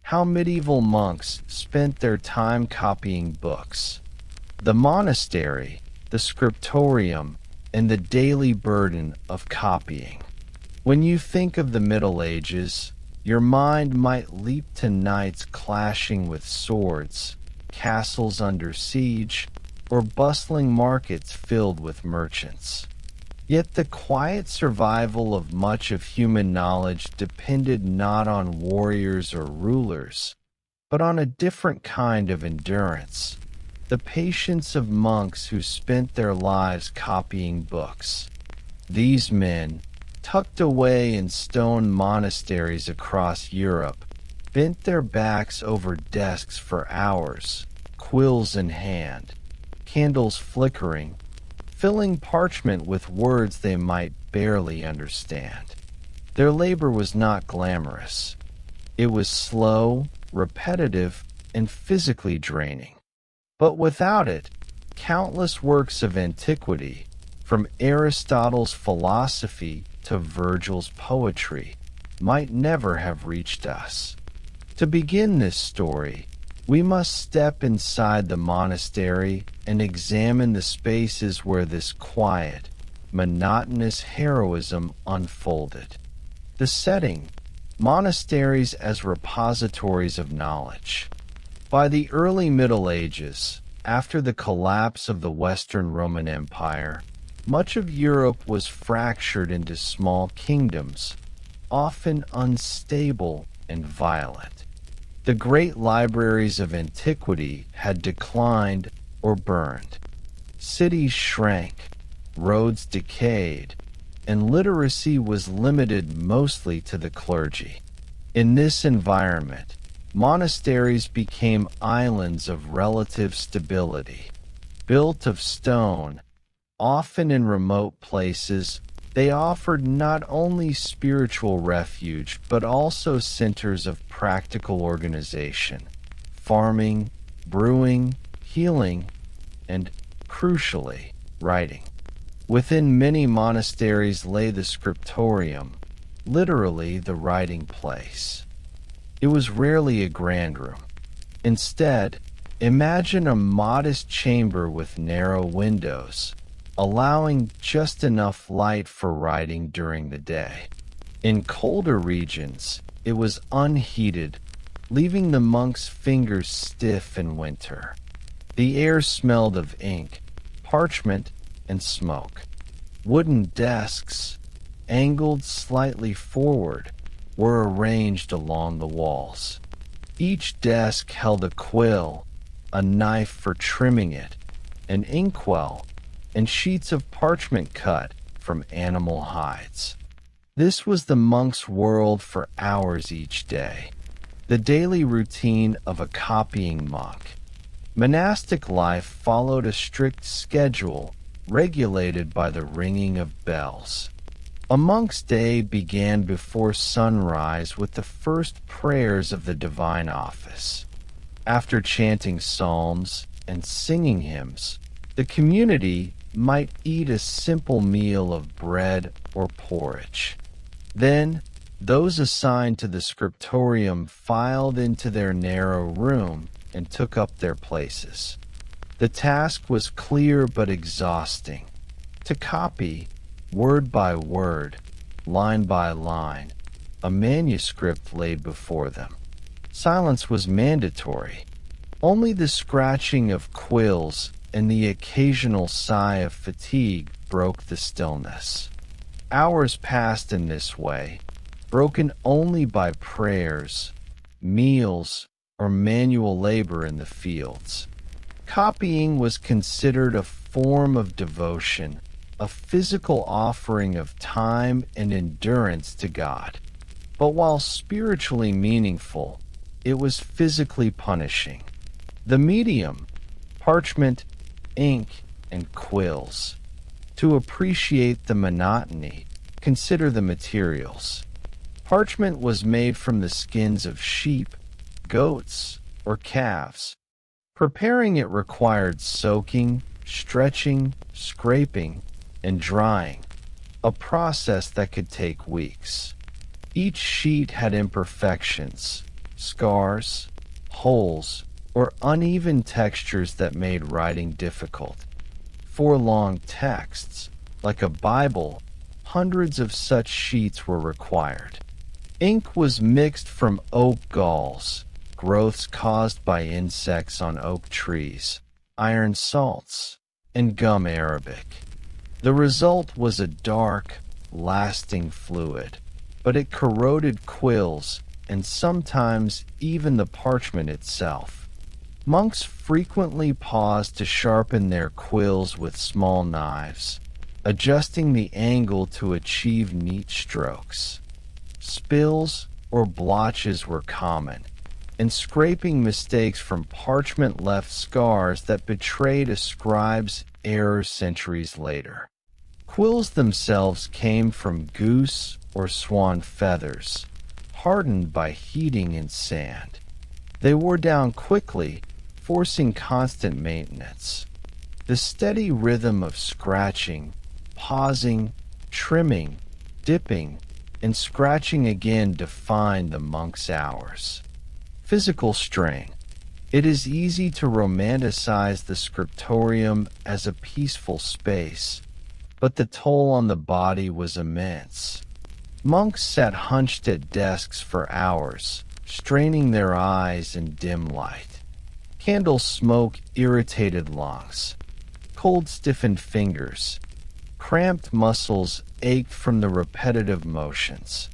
how medieval monks spent their time copying books. The monastery, the scriptorium, and the daily burden of copying. When you think of the Middle Ages, your mind might leap to knights clashing with swords, castles under siege, or bustling markets filled with merchants. Yet the quiet survival of much of human knowledge depended not on warriors or rulers, but on a different kind of endurance, the patience of monks who spent their lives copying books. These men, tucked away in stone monasteries across Europe, bent their backs over desks for hours, quills in hand, candles flickering, filling parchment with words they might barely understand. Their labor was not glamorous. It was slow, repetitive, and physically draining. But without it, countless works of antiquity, from Aristotle's philosophy to Virgil's poetry, might never have reached us. To begin this story, we must step inside the monastery and examine the spaces where this quiet, monotonous heroism unfolded. The setting: monasteries as repositories of knowledge. By the early Middle Ages, after the collapse of the Western Roman Empire, much of Europe was fractured into small kingdoms, often unstable and violent. The great libraries of antiquity had declined or burned. Cities shrank, roads decayed, and literacy was limited mostly to the clergy. In this environment, monasteries became islands of relative stability. Built of stone, often in remote places, they offered not only spiritual refuge but also centers of practical organization, farming, brewing, healing, and, crucially, writing. Within many monasteries lay the scriptorium, literally the writing place. It was rarely a grand room. Instead, imagine a modest chamber with narrow windows, allowing just enough light for writing during the day. In colder regions, it was unheated, leaving the monks' fingers stiff in winter. The air smelled of ink, parchment, and smoke. Wooden desks, angled slightly forward, were arranged along the walls. Each desk held a quill, a knife for trimming it, an inkwell, and sheets of parchment cut from animal hides. This was the monk's world for hours each day, the daily routine of a copying monk. Monastic life followed a strict schedule regulated by the ringing of bells. A monk's day began before sunrise with the first prayers of the divine office. After chanting psalms and singing hymns, the community might eat a simple meal of bread or porridge. Then, those assigned to the scriptorium filed into their narrow room and took up their places. The task was clear but exhausting. To copy, word by word, line by line, a manuscript laid before them. Silence was mandatory. Only the scratching of quills and the occasional sigh of fatigue broke the stillness. Hours passed in this way, broken only by prayers, meals, or manual labor in the fields. Copying was considered a form of devotion, a physical offering of time and endurance to God. But while spiritually meaningful, it was physically punishing. The medium: parchment, ink, and quills. To appreciate the monotony, consider the materials. Parchment was made from the skins of sheep, goats, or calves. Preparing it required soaking, stretching, scraping, and drying, a process that could take weeks. Each sheet had imperfections, scars, holes, or uneven textures that made writing difficult. For long texts, like a Bible, hundreds of such sheets were required. Ink was mixed from oak galls, growths caused by insects on oak trees, iron salts, and gum arabic. The result was a dark, lasting fluid, but it corroded quills and sometimes even the parchment itself. Monks frequently paused to sharpen their quills with small knives, adjusting the angle to achieve neat strokes. Spills or blotches were common, and scraping mistakes from parchment left scars that betrayed a scribe's error centuries later. Quills themselves came from goose or swan feathers, hardened by heating in sand. They wore down quickly, forcing constant maintenance. The steady rhythm of scratching, pausing, trimming, dipping, and scratching again defined the monk's hours. Physical strain. It is easy to romanticize the scriptorium as a peaceful space, but the toll on the body was immense. Monks sat hunched at desks for hours, straining their eyes in dim light. Candle smoke irritated lungs. Cold stiffened fingers. Cramped muscles ached from the repetitive motions.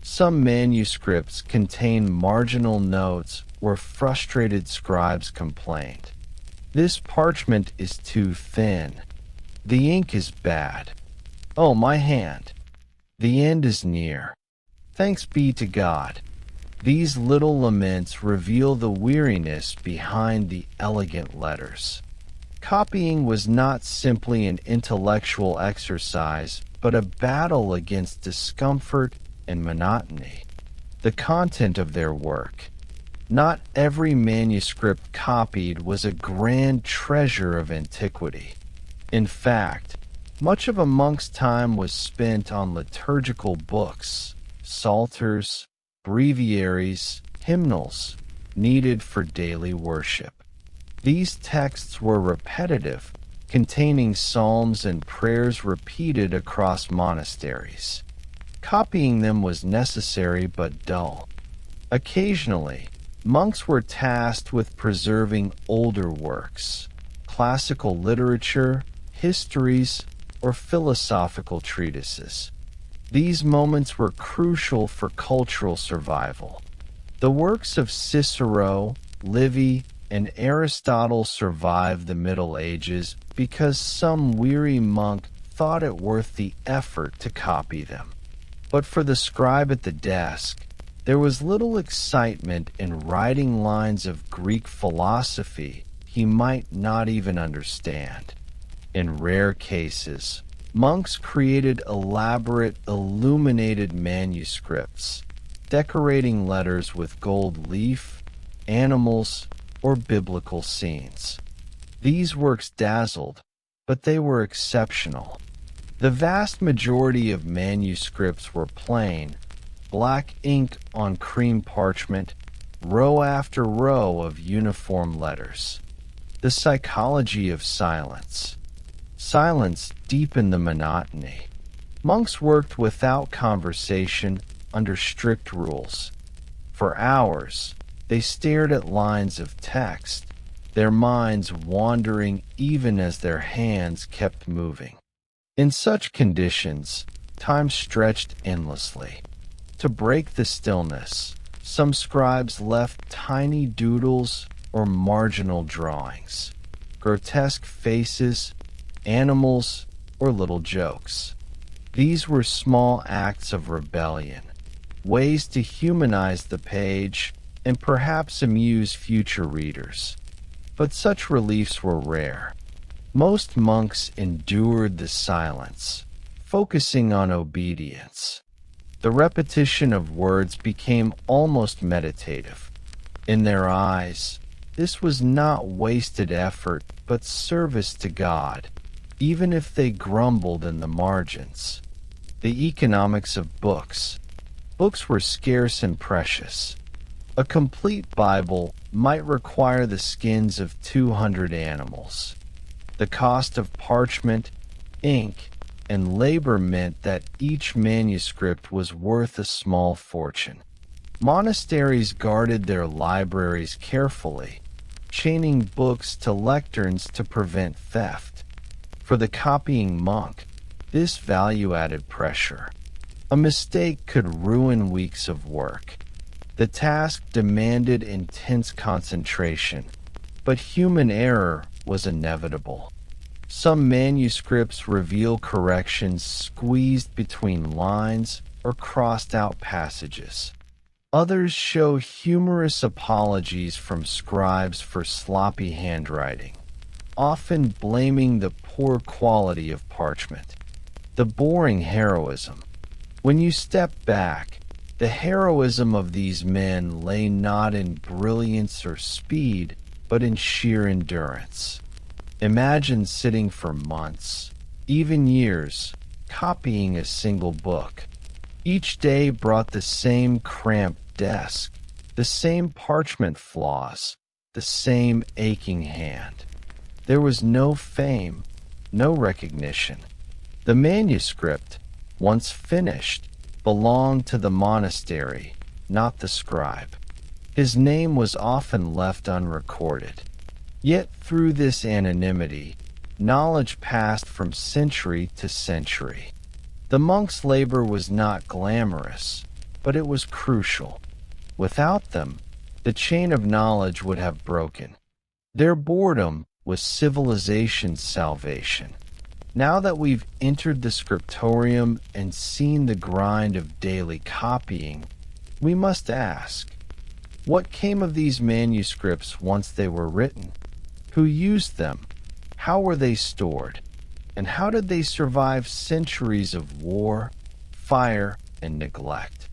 Some manuscripts contained marginal notes where frustrated scribes complained. "This parchment is too thin. The ink is bad. Oh, my hand. The end is near. Thanks be to God." These little laments reveal the weariness behind the elegant letters. Copying was not simply an intellectual exercise, but a battle against discomfort and monotony. The content of their work. Not every manuscript copied was a grand treasure of antiquity. In fact, much of a monk's time was spent on liturgical books, psalters, breviaries, hymnals, needed for daily worship. These texts were repetitive, containing psalms and prayers repeated across monasteries. Copying them was necessary but dull. Occasionally, monks were tasked with preserving older works, classical literature, histories, or philosophical treatises. These moments were crucial for cultural survival. The works of Cicero, Livy, and Aristotle survived the Middle Ages because some weary monk thought it worth the effort to copy them. But for the scribe at the desk, there was little excitement in writing lines of Greek philosophy he might not even understand. In rare cases, monks created elaborate illuminated manuscripts, decorating letters with gold leaf, animals, or biblical scenes. These works dazzled, but they were exceptional. The vast majority of manuscripts were plain, black ink on cream parchment, row after row of uniform letters. The psychology of silence. Silence deepened the monotony. Monks worked without conversation under strict rules. For hours, they stared at lines of text, their minds wandering even as their hands kept moving. In such conditions, time stretched endlessly. To break the stillness, some scribes left tiny doodles or marginal drawings, grotesque faces, animals, or little jokes. These were small acts of rebellion, ways to humanize the page and perhaps amuse future readers. But such reliefs were rare. Most monks endured the silence, focusing on obedience. The repetition of words became almost meditative. In their eyes, this was not wasted effort, but service to God, even if they grumbled in the margins. The economics of books. Books were scarce and precious. A complete Bible might require the skins of 200 animals. The cost of parchment, ink, and labor meant that each manuscript was worth a small fortune. Monasteries guarded their libraries carefully, chaining books to lecterns to prevent theft. For the copying monk, this value added pressure. A mistake could ruin weeks of work. The task demanded intense concentration, but human error was inevitable. Some manuscripts reveal corrections squeezed between lines or crossed out passages. Others show humorous apologies from scribes for sloppy handwriting, often blaming the poor quality of parchment. The boring heroism. When you step back, the heroism of these men lay not in brilliance or speed, but in sheer endurance. Imagine sitting for months, even years, copying a single book. Each day brought the same cramped desk, the same parchment flaws, the same aching hand. There was no fame, no recognition. The manuscript, once finished, belonged to the monastery, not the scribe. His name was often left unrecorded. Yet through this anonymity, knowledge passed from century to century. The monk's labor was not glamorous, but it was crucial. Without them, the chain of knowledge would have broken. Their boredom was civilization's salvation. Now that we've entered the scriptorium and seen the grind of daily copying, we must ask, what came of these manuscripts once they were written? Who used them? How were they stored? And how did they survive centuries of war, fire, and neglect?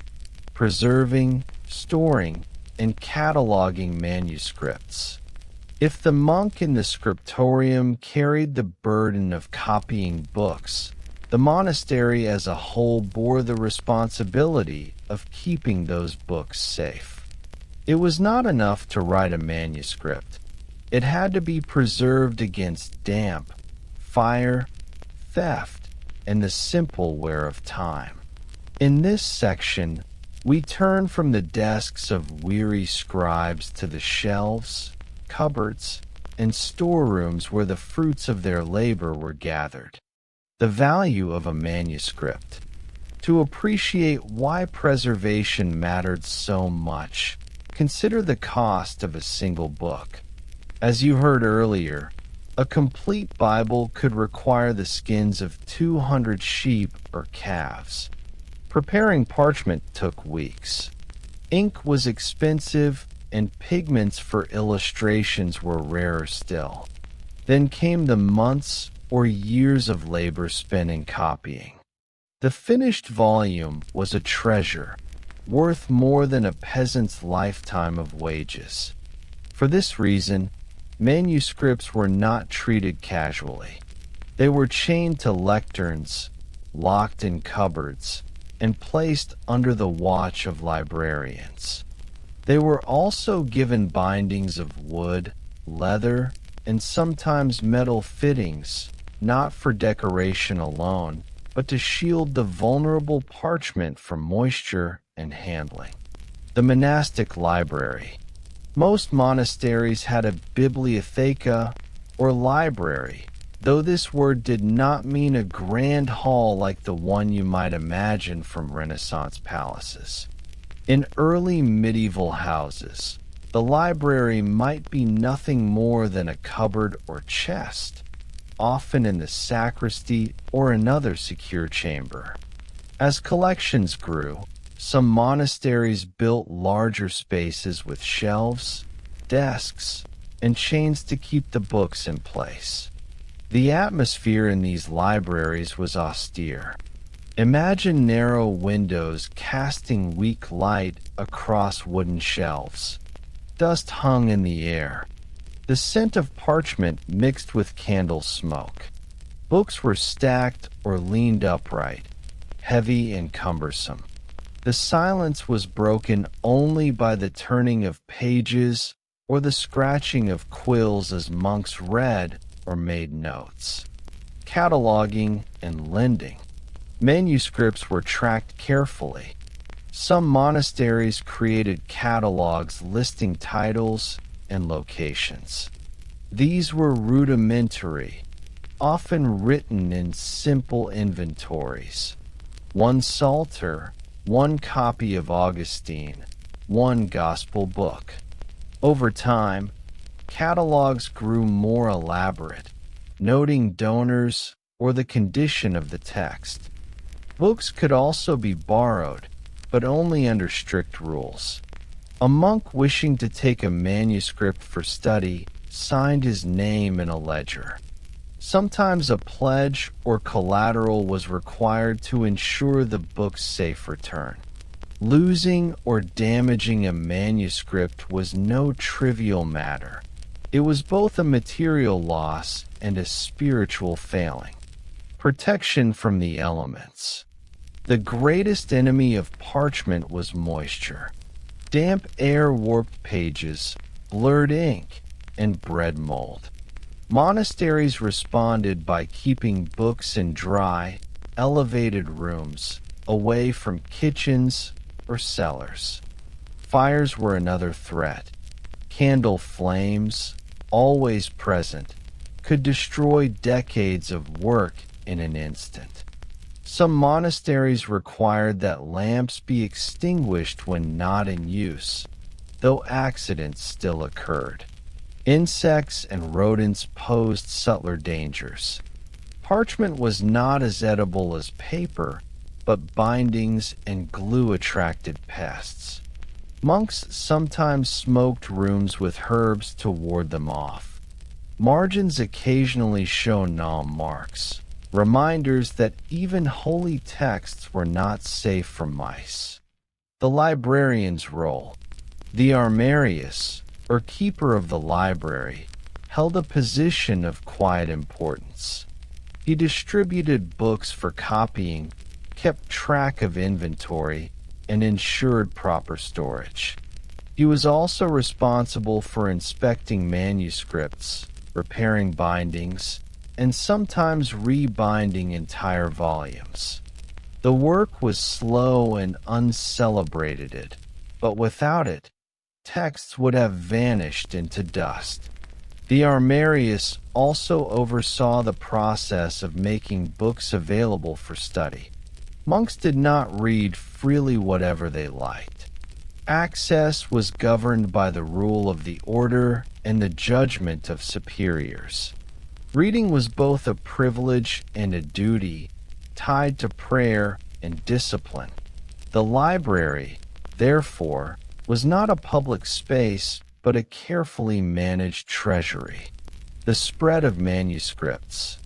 Preserving, storing, and cataloging manuscripts. If the monk in the scriptorium carried the burden of copying books, the monastery as a whole bore the responsibility of keeping those books safe. It was not enough to write a manuscript. It had to be preserved against damp, fire, theft, and the simple wear of time. In this section, we turn from the desks of weary scribes to the shelves, cupboards, and storerooms where the fruits of their labor were gathered. The value of a manuscript. To appreciate why preservation mattered so much, consider the cost of a single book. As you heard earlier, a complete Bible could require the skins of 200 sheep or calves. Preparing parchment took weeks. Ink was expensive, and pigments for illustrations were rarer still. Then came the months or years of labor spent in copying. The finished volume was a treasure, worth more than a peasant's lifetime of wages. For this reason, manuscripts were not treated casually. They were chained to lecterns, locked in cupboards, and placed under the watch of librarians. They were also given bindings of wood, leather, and sometimes metal fittings, not for decoration alone, but to shield the vulnerable parchment from moisture and handling. The monastic library. Most monasteries had a bibliotheca, or library, though this word did not mean a grand hall like the one you might imagine from Renaissance palaces. In early medieval houses, the library might be nothing more than a cupboard or chest, often in the sacristy or another secure chamber. As collections grew, some monasteries built larger spaces with shelves, desks, and chains to keep the books in place. The atmosphere in these libraries was austere. Imagine narrow windows casting weak light across wooden shelves. Dust hung in the air. The scent of parchment mixed with candle smoke. Books were stacked or leaned upright, heavy and cumbersome. The silence was broken only by the turning of pages or the scratching of quills as monks read or made notes. Cataloging and lending. Manuscripts were tracked carefully. Some monasteries created catalogs listing titles and locations. These were rudimentary, often written in simple inventories. One psalter, one copy of Augustine, one gospel book. Over time, catalogs grew more elaborate, noting donors or the condition of the text. Books could also be borrowed, but only under strict rules. A monk wishing to take a manuscript for study signed his name in a ledger. Sometimes a pledge or collateral was required to ensure the book's safe return. Losing or damaging a manuscript was no trivial matter. It was both a material loss and a spiritual failing. Protection from the elements. The greatest enemy of parchment was moisture. Damp air warped pages, blurred ink, and bred mold. Monasteries responded by keeping books in dry, elevated rooms, away from kitchens or cellars. Fires were another threat. Candle flames, always present, could destroy decades of work in an instant. Some monasteries required that lamps be extinguished when not in use, though accidents still occurred. Insects and rodents posed subtler dangers. Parchment was not as edible as paper, but bindings and glue attracted pests. Monks sometimes smoked rooms with herbs to ward them off. Margins occasionally show null marks, reminders that even holy texts were not safe from mice. The librarian's role. The armarius, or keeper of the library, held a position of quiet importance. He distributed books for copying, kept track of inventory, and ensured proper storage. He was also responsible for inspecting manuscripts, repairing bindings, and sometimes rebinding entire volumes. The work was slow and uncelebrated, but without it, texts would have vanished into dust. The armarius also oversaw the process of making books available for study. Monks did not read freely whatever they liked. Access was governed by the rule of the order and the judgment of superiors. Reading was both a privilege and a duty, tied to prayer and discipline. The library, therefore, was not a public space, but a carefully managed treasury. The spread of manuscripts.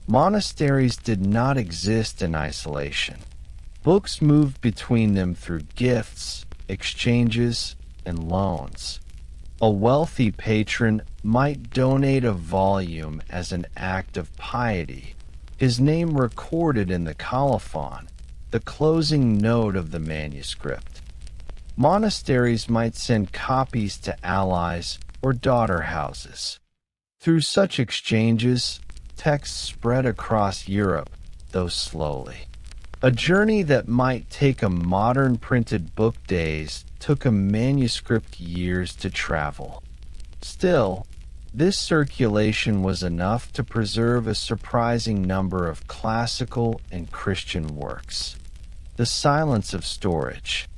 Monasteries did not exist in isolation. Books moved between them through gifts, exchanges, and loans. A wealthy patron might donate a volume as an act of piety, his name recorded in the colophon, the closing note of the manuscript. Monasteries might send copies to allies or daughter houses. Through such exchanges, texts spread across Europe, though slowly. A journey that might take a modern printed book days took a manuscript years to travel. Still, this circulation was enough to preserve a surprising number of classical and Christian works. The silence of storage.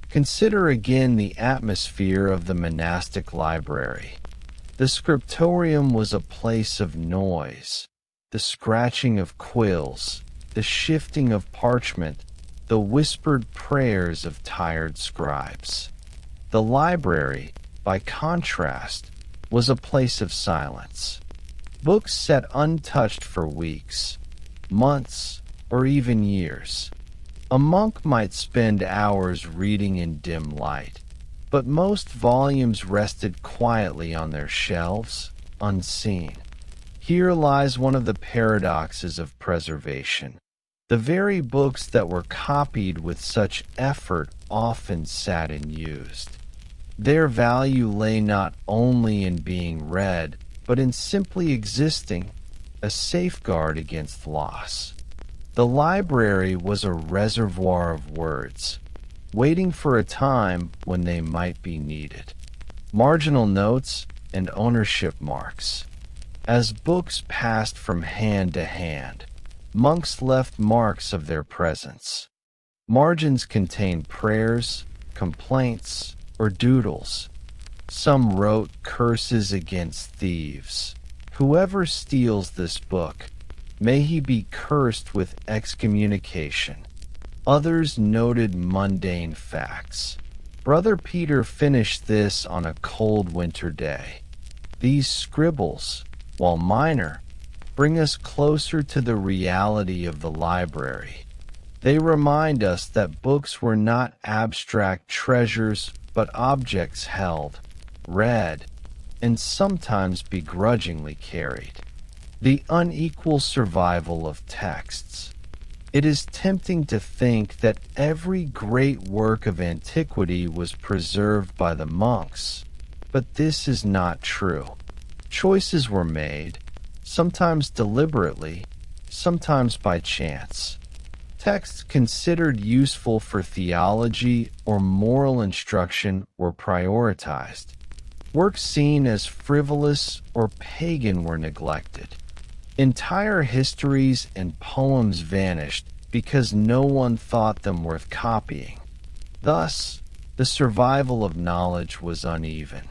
Consider again the atmosphere of the monastic library. The scriptorium was a place of noise, the scratching of quills, the shifting of parchment, the whispered prayers of tired scribes. The library, by contrast, was a place of silence. Books sat untouched for weeks, months, or even years. A monk might spend hours reading in dim light, but most volumes rested quietly on their shelves, unseen. Here lies one of the paradoxes of preservation. The very books that were copied with such effort often sat unused. Their value lay not only in being read, but in simply existing, a safeguard against loss. The library was a reservoir of words, waiting for a time when they might be needed. Marginal notes and ownership marks. As books passed from hand to hand, monks left marks of their presence. Margins contained prayers, complaints, or doodles. Some wrote curses against thieves. Whoever steals this book, may he be cursed with excommunication. Others noted mundane facts. Brother Peter finished this on a cold winter day. These scribbles, while minor, bring us closer to the reality of the library. They remind us that books were not abstract treasures, but objects held, read, and sometimes begrudgingly carried. The unequal survival of texts. It is tempting to think that every great work of antiquity was preserved by the monks, but this is not true. Choices were made, sometimes deliberately, sometimes by chance. Texts considered useful for theology or moral instruction were prioritized. Works seen as frivolous or pagan were neglected. Entire histories and poems vanished because no one thought them worth copying. Thus, the survival of knowledge was uneven.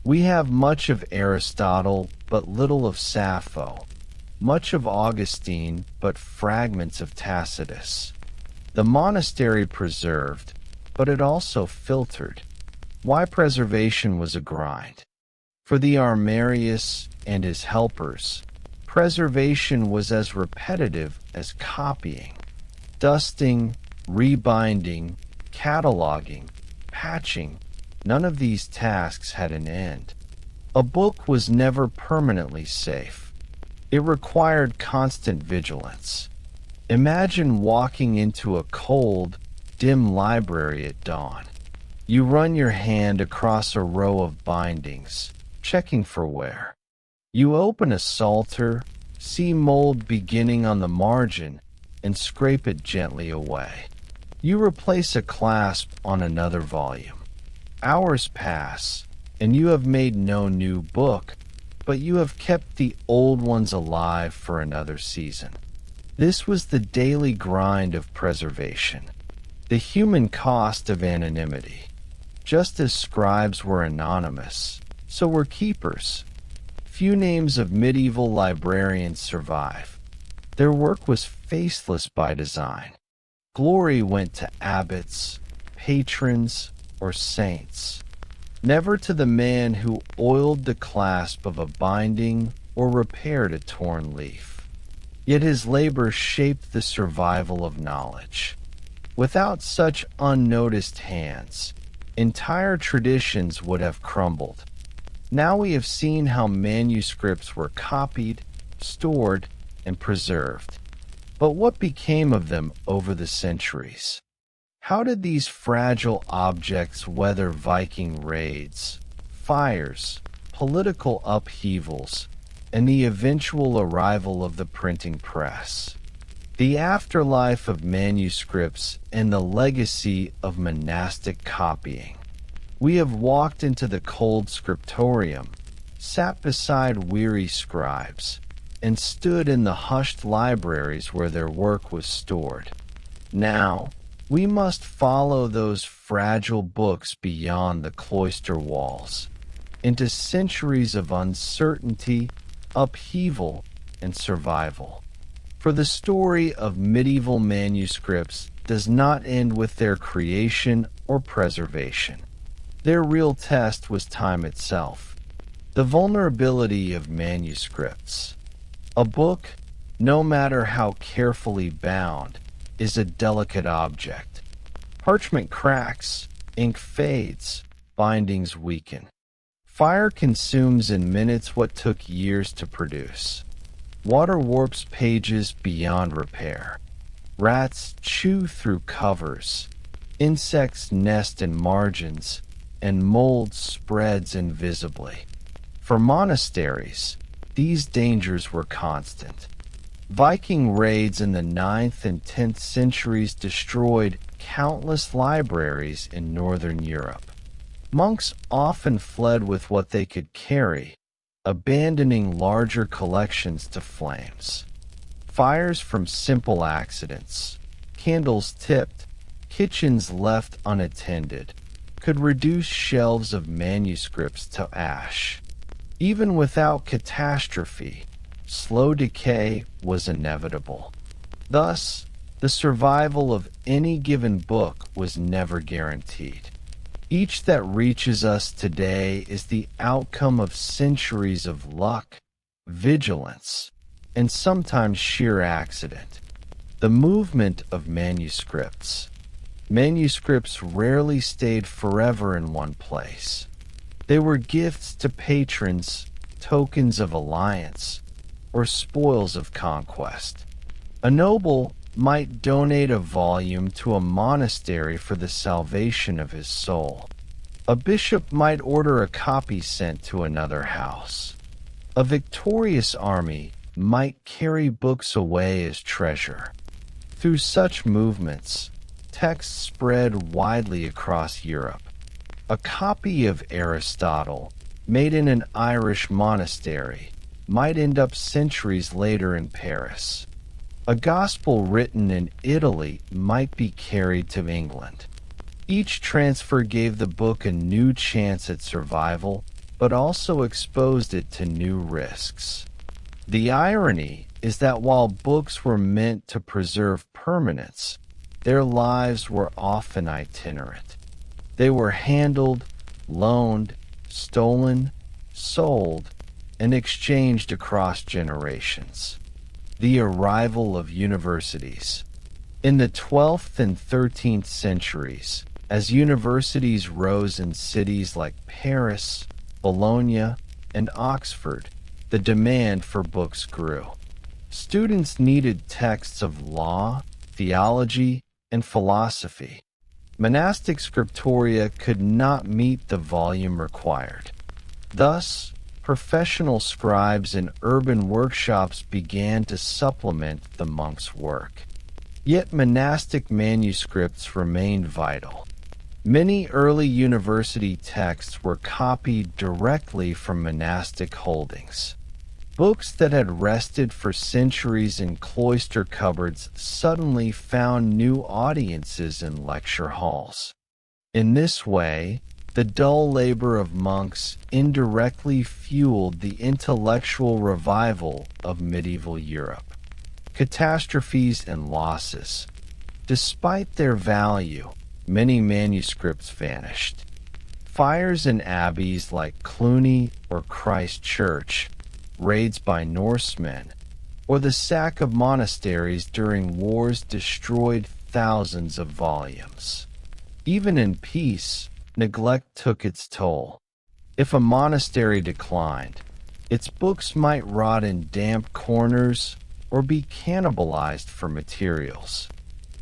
We have much of Aristotle, but little of Sappho, much of Augustine, but fragments of Tacitus. The monastery preserved, but it also filtered. Why preservation was a grind. For the Armarius and his helpers, preservation was as repetitive as copying. Dusting, rebinding, cataloging, patching, none of these tasks had an end. A book was never permanently safe. It required constant vigilance. Imagine walking into a cold, dim library at dawn. You run your hand across a row of bindings, checking for wear. You open a psalter, see mold beginning on the margin, and scrape it gently away. You replace a clasp on another volume. Hours pass, and you have made no new book, but you have kept the old ones alive for another season. This was the daily grind of preservation, the human cost of anonymity. Just as scribes were anonymous, so were keepers. Few names of medieval librarians survive. Their work was faceless by design. Glory went to abbots, patrons, or saints, never to the man who oiled the clasp of a binding or repaired a torn leaf. Yet his labor shaped the survival of knowledge. Without such unnoticed hands, entire traditions would have crumbled. Now we have seen how manuscripts were copied, stored, and preserved. But what became of them over the centuries? How did these fragile objects weather Viking raids, fires, political upheavals, and the eventual arrival of the printing press? The afterlife of manuscripts and the legacy of monastic copying. We have walked into the cold scriptorium, sat beside weary scribes, and stood in the hushed libraries where their work was stored. Now, we must follow those fragile books beyond the cloister walls, into centuries of uncertainty, upheaval, and survival. For the story of medieval manuscripts does not end with their creation or preservation. Their real test was time itself, the vulnerability of manuscripts. A book, no matter how carefully bound, is a delicate object. Parchment cracks, ink fades, bindings weaken. Fire consumes in minutes what took years to produce. Water warps pages beyond repair. Rats chew through covers, insects nest in margins, and mold spreads invisibly. For monasteries, these dangers were constant. Viking raids in the 9th and 10th centuries destroyed countless libraries in northern Europe. Monks often fled with what they could carry, abandoning larger collections to flames. Fires from simple accidents, candles tipped, kitchens left unattended, could reduce shelves of manuscripts to ash. Even without catastrophe, slow decay was inevitable. Thus, the survival of any given book was never guaranteed. Each that reaches us today is the outcome of centuries of luck, vigilance, and sometimes sheer accident. The movement of manuscripts. Manuscripts rarely stayed forever in one place. They were gifts to patrons, tokens of alliance, or spoils of conquest. A noble might donate a volume to a monastery for the salvation of his soul. A bishop might order a copy sent to another house. A victorious army might carry books away as treasure. Through such movements, texts spread widely across Europe. A copy of Aristotle, made in an Irish monastery, might end up centuries later in Paris. A gospel written in Italy might be carried to England. Each transfer gave the book a new chance at survival, but also exposed it to new risks. The irony is that while books were meant to preserve permanence, their lives were often itinerant. They were handled, loaned, stolen, sold, and exchanged across generations. The arrival of universities. In the 12th and 13th centuries, as universities rose in cities like Paris, Bologna, and Oxford, the demand for books grew. Students needed texts of law, theology, and philosophy. Monastic scriptoria could not meet the volume required. Thus, professional scribes in urban workshops began to supplement the monks' work. Yet monastic manuscripts remained vital. Many early university texts were copied directly from monastic holdings. Books that had rested for centuries in cloister cupboards suddenly found new audiences in lecture halls. In this way, the dull labor of monks indirectly fueled the intellectual revival of medieval Europe. Catastrophes and losses. Despite their value, many manuscripts vanished. Fires in abbeys like Cluny or Christ Church, raids by Norsemen, or the sack of monasteries during wars destroyed thousands of volumes. Even in peace, neglect took its toll. If a monastery declined, its books might rot in damp corners or be cannibalized for materials.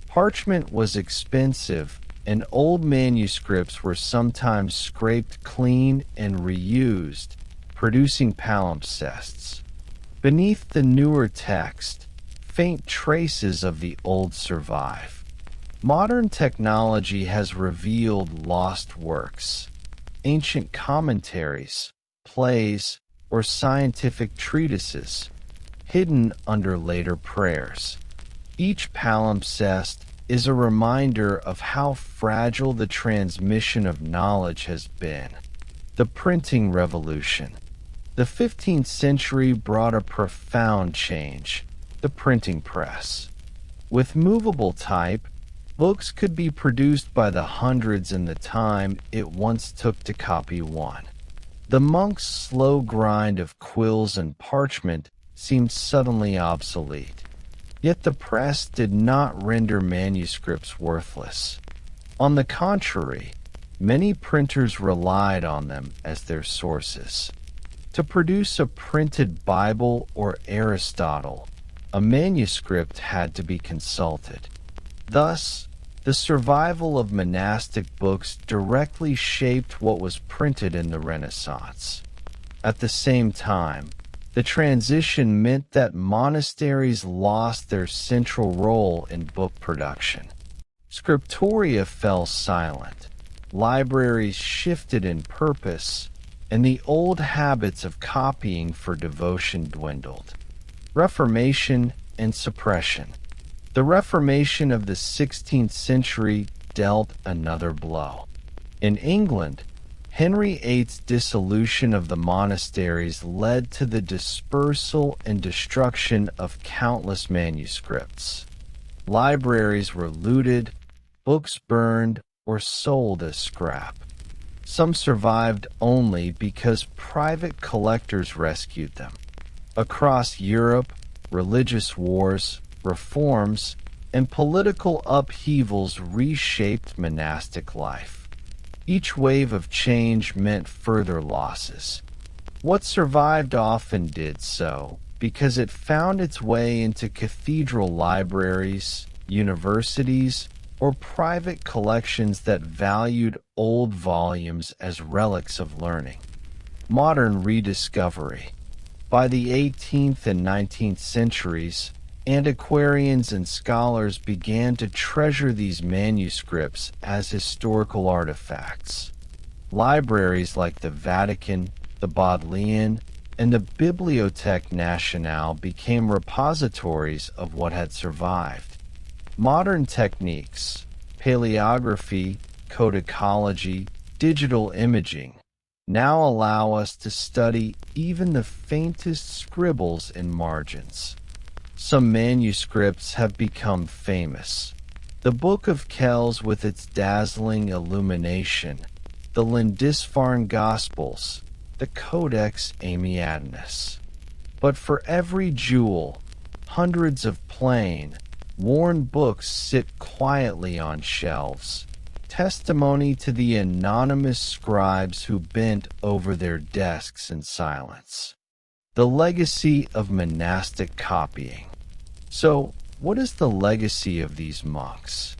Parchment was expensive, and old manuscripts were sometimes scraped clean and reused, producing palimpsests. Beneath the newer text, faint traces of the old survive. Modern technology has revealed lost works, ancient commentaries, plays, or scientific treatises, hidden under later prayers. Each palimpsest is a reminder of how fragile the transmission of knowledge has been. The printing revolution. The 15th century brought a profound change, the printing press. With movable type, books could be produced by the hundreds in the time it once took to copy one. The monks' slow grind of quills and parchment seemed suddenly obsolete. Yet the press did not render manuscripts worthless. On the contrary, many printers relied on them as their sources. To produce a printed Bible or Aristotle, a manuscript had to be consulted. Thus, the survival of monastic books directly shaped what was printed in the Renaissance. At the same time, the transition meant that monasteries lost their central role in book production. Scriptoria fell silent, libraries shifted in purpose, and the old habits of copying for devotion dwindled. Reformation and suppression. The Reformation of the 16th century dealt another blow. In England, Henry VIII's dissolution of the monasteries led to the dispersal and destruction of countless manuscripts. Libraries were looted, books burned, or sold as scrap. Some survived only because private collectors rescued them. Across Europe, religious wars, reforms, and political upheavals reshaped monastic life. Each wave of change meant further losses. What survived often did so because it found its way into cathedral libraries, universities, or private collections that valued old volumes as relics of learning. Modern rediscovery. By the 18th and 19th centuries, antiquarians and scholars began to treasure these manuscripts as historical artifacts. Libraries like the Vatican, the Bodleian, and the Bibliothèque Nationale became repositories of what had survived. Modern techniques, paleography, codicology, digital imaging, now allow us to study even the faintest scribbles in margins. Some manuscripts have become famous. The Book of Kells with its dazzling illumination, the Lindisfarne Gospels, the Codex Amiatinus. But for every jewel, hundreds of plain, worn books sit quietly on shelves, testimony to the anonymous scribes who bent over their desks in silence. The legacy of monastic copying. So, what is the legacy of these monks?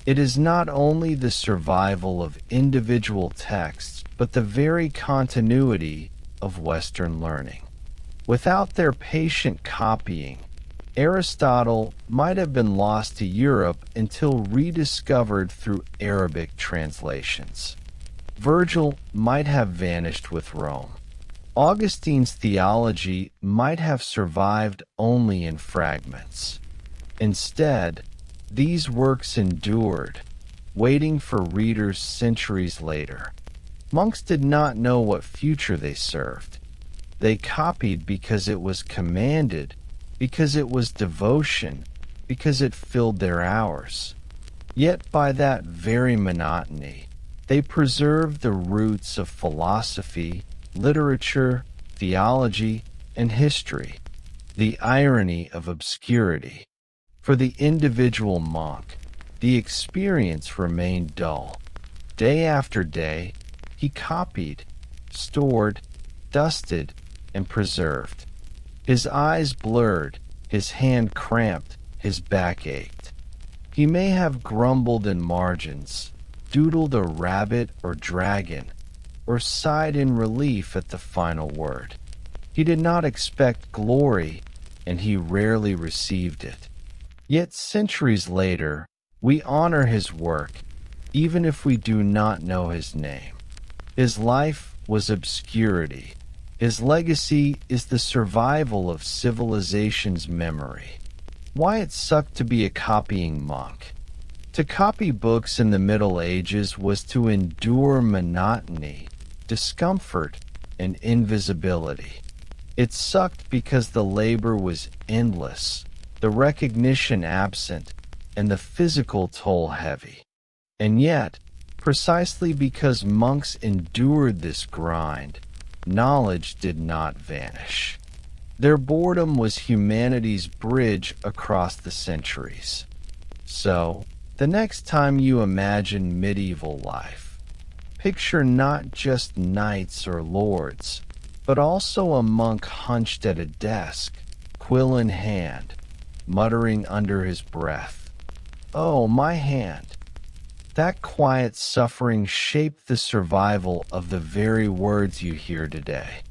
It is not only the survival of individual texts, but the very continuity of Western learning. Without their patient copying, Aristotle might have been lost to Europe until rediscovered through Arabic translations. Virgil might have vanished with Rome. Augustine's theology might have survived only in fragments. Instead, these works endured, waiting for readers centuries later. Monks did not know what future they served. They copied because it was commanded, because it was devotion, because it filled their hours. Yet by that very monotony, they preserved the roots of philosophy, literature, theology, and history. The irony of obscurity. For the individual monk, the experience remained dull. Day after day, he copied, stored, dusted, and preserved. His eyes blurred, his hand cramped, his back ached. He may have grumbled in margins, doodled a rabbit or dragon, or sighed in relief at the final word. He did not expect glory, and he rarely received it. Yet centuries later, we honor his work, even if we do not know his name. His life was obscurity. His legacy is the survival of civilization's memory. Why it sucked to be a copying monk. To copy books in the Middle Ages was to endure monotony, discomfort, and invisibility. It sucked because the labor was endless, the recognition absent, and the physical toll heavy. And yet, precisely because monks endured this grind, knowledge did not vanish. Their boredom was humanity's bridge across the centuries. So, the next time you imagine medieval life, picture not just knights or lords, but also a monk hunched at a desk, quill in hand, muttering under his breath, "Oh, my hand." That quiet suffering shaped the survival of the very words you hear today.